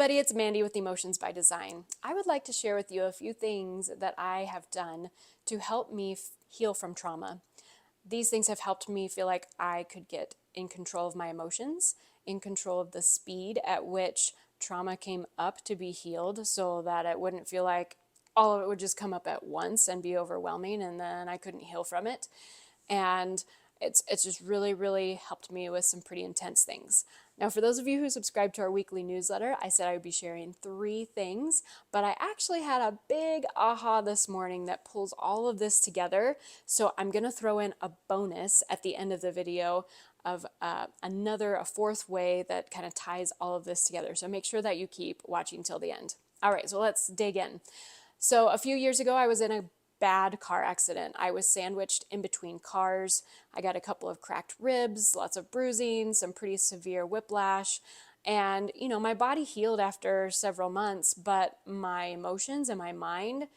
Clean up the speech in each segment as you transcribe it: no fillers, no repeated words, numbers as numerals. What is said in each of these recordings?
everybody, it's Mandy with Emotions by Design. I would like to share with you a few things that I have done to help me heal from trauma. These things have helped me feel like I could get in control of my emotions, in control of the speed at which trauma came up to be healed, so that it wouldn't feel like all of it would just come up at once and be overwhelming and then I couldn't heal from it. And it's just really helped me with some pretty intense things. Now, for those of you who subscribe to our weekly newsletter, I said I would be sharing 3 things, but I actually had a big aha this morning that pulls all of this together. So I'm going to throw in a bonus at the end of the video of a 4th way that kind of ties all of this together. So make sure that you keep watching till the end. All right, so let's dig in. So a few years ago, I was in a bad car accident. I was sandwiched in between cars. I got a couple of cracked ribs, lots of bruising, some pretty severe whiplash. And, my body healed after several months, but my emotions and my mind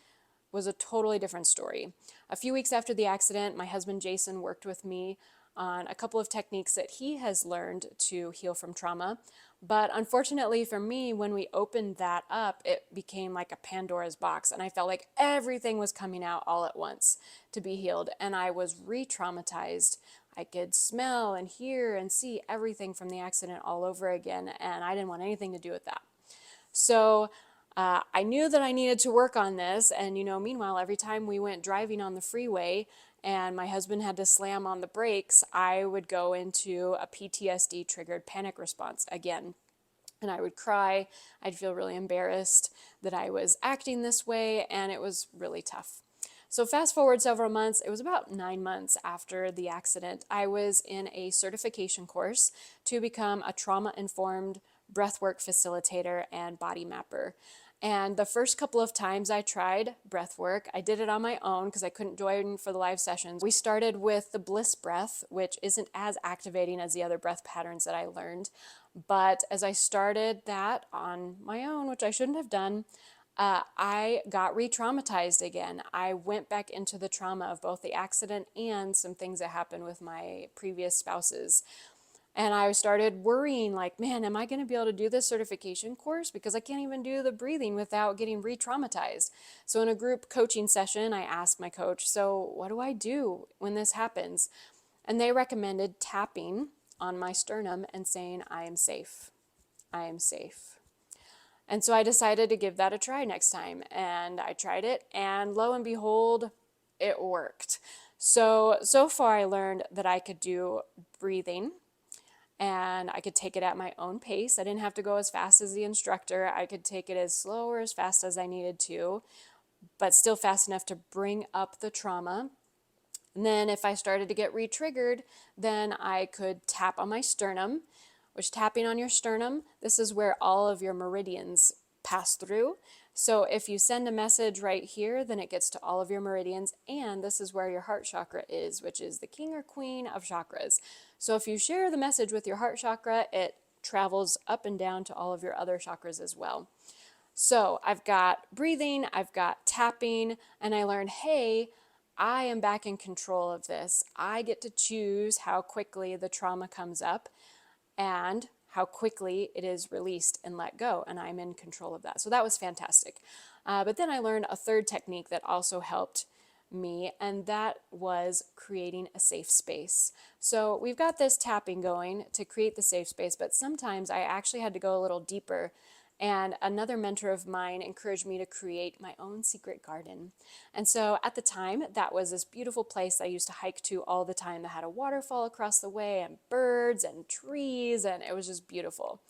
was a totally different story. A few weeks after the accident, my husband Jason worked with me on a couple of techniques that he has learned to heal from trauma. But unfortunately for me, when we opened that up, it became like a Pandora's box, and I felt like everything was coming out all at once to be healed, and I was re-traumatized. I could smell and hear and see everything from the accident all over again, and I didn't want anything to do with that. So I knew that I needed to work on this, and meanwhile, every time we went driving on the freeway and my husband had to slam on the brakes, I would go into a PTSD triggered panic response again. And I would cry. I'd feel really embarrassed that I was acting this way, and it was really tough. So fast forward several months, it was about 9 months after the accident, I was in a certification course to become a trauma-informed breathwork facilitator and body mapper. And the first couple of times I tried breath work, I did it on my own because I couldn't join for the live sessions. We started with the bliss breath, which isn't as activating as the other breath patterns that I learned. But as I started that on my own, which I shouldn't have done, I got re-traumatized again. I went back into the trauma of both the accident and some things that happened with my previous spouses. And I started worrying, like, man, am I going to be able to do this certification course? Because I can't even do the breathing without getting re-traumatized. So in a group coaching session, I asked my coach, so what do I do when this happens? And they recommended tapping on my sternum and saying, I am safe. I am safe. And so I decided to give that a try next time. And I tried it, and lo and behold, it worked. So far I learned that I could do breathing, and I could take it at my own pace. I didn't have to go as fast as the instructor. I could take it as slow or as fast as I needed to, but still fast enough to bring up the trauma. And then if I started to get re-triggered, then I could tap on my sternum, which tapping on your sternum, this is where all of your meridians pass through. So if you send a message right here, then it gets to all of your meridians, and this is where your heart chakra is, which is the king or queen of chakras. So if you share the message with your heart chakra, it travels up and down to all of your other chakras as well. So I've got breathing, I've got tapping, and I learned, hey, I am back in control of this. I get to choose how quickly the trauma comes up and how quickly it is released and let go, and I'm in control of that. So that was fantastic. But then I learned a 3rd technique that also helped me, and that was creating a safe space. So we've got this tapping going to create the safe space, but sometimes I actually had to go a little deeper. And another mentor of mine encouraged me to create my own secret garden. And so at the time, that was this beautiful place I used to hike to all the time that had a waterfall across the way and birds and trees, and it was just beautiful.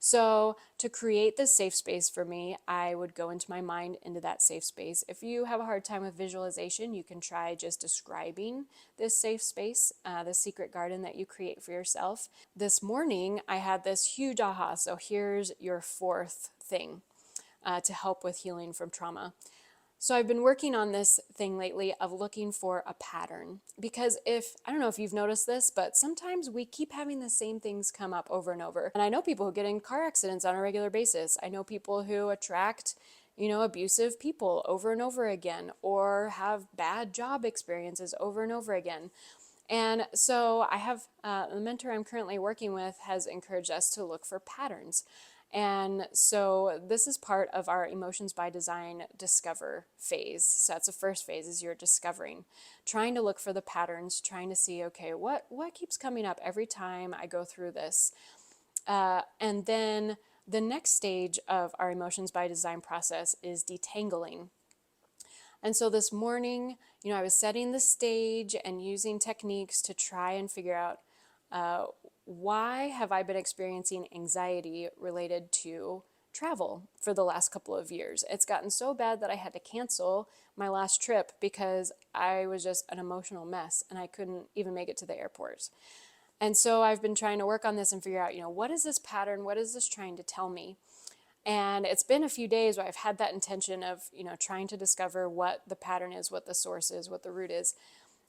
So to create this safe space for me, I would go into my mind into that safe space. If you have a hard time with visualization, you can try just describing this safe space, the secret garden that you create for yourself. This morning, I had this huge aha. So here's your 4th thing to help with healing from trauma. So I've been working on this thing lately of looking for a pattern, because I don't know if you've noticed this, but sometimes we keep having the same things come up over and over. And I know people who get in car accidents on a regular basis. I know people who attract, abusive people over and over again, or have bad job experiences over and over again. And so I have the mentor I'm currently working with has encouraged us to look for patterns. And so this is part of our Emotions by Design discover phase. So that's the first phase, is you're discovering, trying to look for the patterns, trying to see, okay, what keeps coming up every time I go through this? And then the next stage of our Emotions by Design process is detangling. And so this morning, I was setting the stage and using techniques to try and figure out, why have I been experiencing anxiety related to travel for the last couple of years? It's gotten so bad that I had to cancel my last trip because I was just an emotional mess and I couldn't even make it to the airport. And so I've been trying to work on this and figure out, what is this pattern? What is this trying to tell me? And it's been a few days where I've had that intention of, trying to discover what the pattern is, what the source is, what the root is.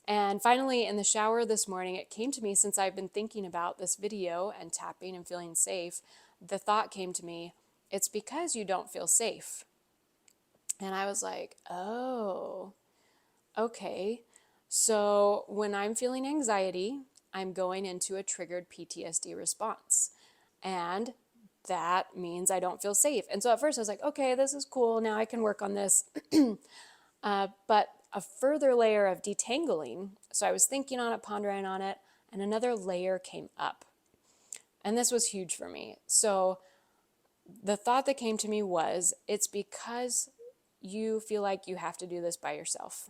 And finally, in the shower this morning, it came to me, since I've been thinking about this video and tapping and feeling safe, the thought came to me, it's because you don't feel safe. And I was like, oh, okay. So when I'm feeling anxiety, I'm going into a triggered PTSD response. And that means I don't feel safe. And so at first I was like, okay, this is cool. Now I can work on this. But a further layer of detangling, so I was thinking on it, pondering on it, and another layer came up. And this was huge for me. So the thought that came to me was, it's because you feel like you have to do this by yourself.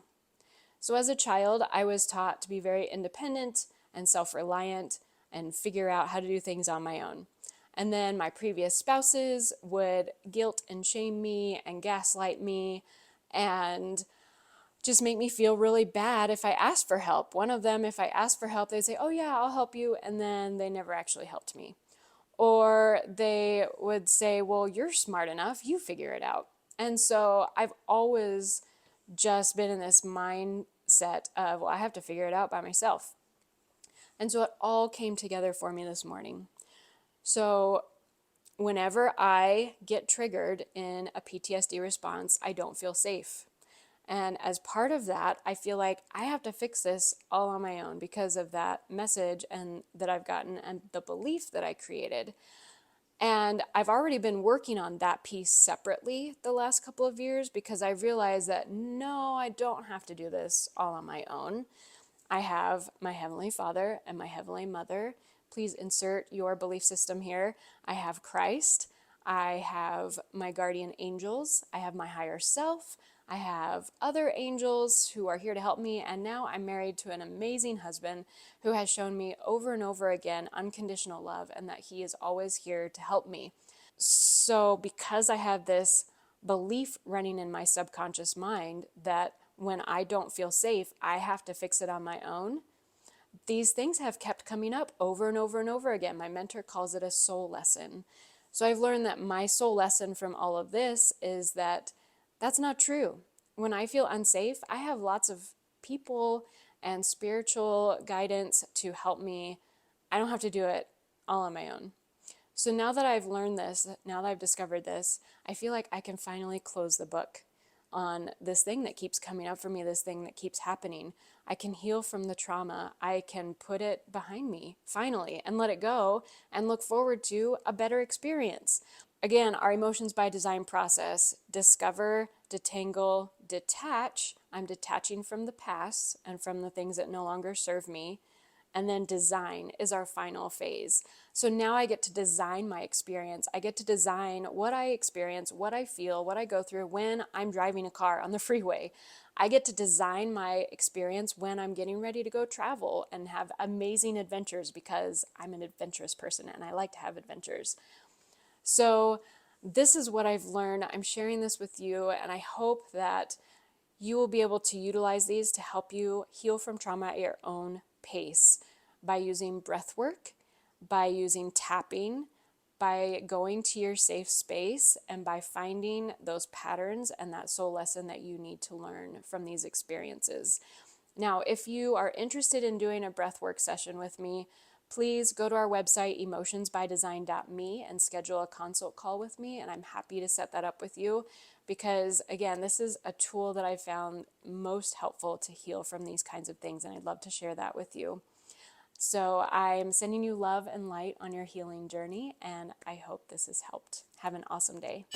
So as a child, I was taught to be very independent and self-reliant and figure out how to do things on my own. And then my previous spouses would guilt and shame me and gaslight me and just make me feel really bad if I asked for help. One of them, if I asked for help, they'd say, oh yeah, I'll help you. And then they never actually helped me. Or they would say, well, you're smart enough, you figure it out. And so I've always just been in this mindset of, well, I have to figure it out by myself. And so it all came together for me this morning. So whenever I get triggered in a PTSD response, I don't feel safe. And as part of that, I feel like I have to fix this all on my own because of that message and that I've gotten and the belief that I created. And I've already been working on that piece separately the last couple of years because I realized that no, I don't have to do this all on my own. I have my Heavenly Father and my Heavenly Mother. Please insert your belief system here. I have Christ. I have my guardian angels. I have my higher self. I have other angels who are here to help me. And now I'm married to an amazing husband who has shown me over and over again unconditional love and that he is always here to help me. So because I have this belief running in my subconscious mind that when I don't feel safe, I have to fix it on my own, these things have kept coming up over and over and over again. My mentor calls it a soul lesson. So I've learned that my soul lesson from all of this is that that's not true. When I feel unsafe, I have lots of people and spiritual guidance to help me. I don't have to do it all on my own. So now that I've learned this, now that I've discovered this, I feel like I can finally close the book on this thing that keeps coming up for me, this thing that keeps happening. I can heal from the trauma. I can put it behind me, finally, and let it go and look forward to a better experience. Again, our Emotions by Design process: discover, detangle, detach. I'm detaching from the past and from the things that no longer serve me. And then design is our final phase. So now I get to design my experience. I get to design what I experience, what I feel, what I go through when I'm driving a car on the freeway. I get to design my experience when I'm getting ready to go travel and have amazing adventures because I'm an adventurous person and I like to have adventures. So this is what I've learned. I'm sharing this with you, and I hope that you will be able to utilize these to help you heal from trauma at your own pace by using breath work, by using tapping, by going to your safe space, and by finding those patterns and that soul lesson that you need to learn from these experiences. Now, if you are interested in doing a breathwork session with me, please go to our website, emotionsbydesign.me, and schedule a consult call with me, and I'm happy to set that up with you because, again, this is a tool that I found most helpful to heal from these kinds of things, and I'd love to share that with you. So I'm sending you love and light on your healing journey, and I hope this has helped. Have an awesome day.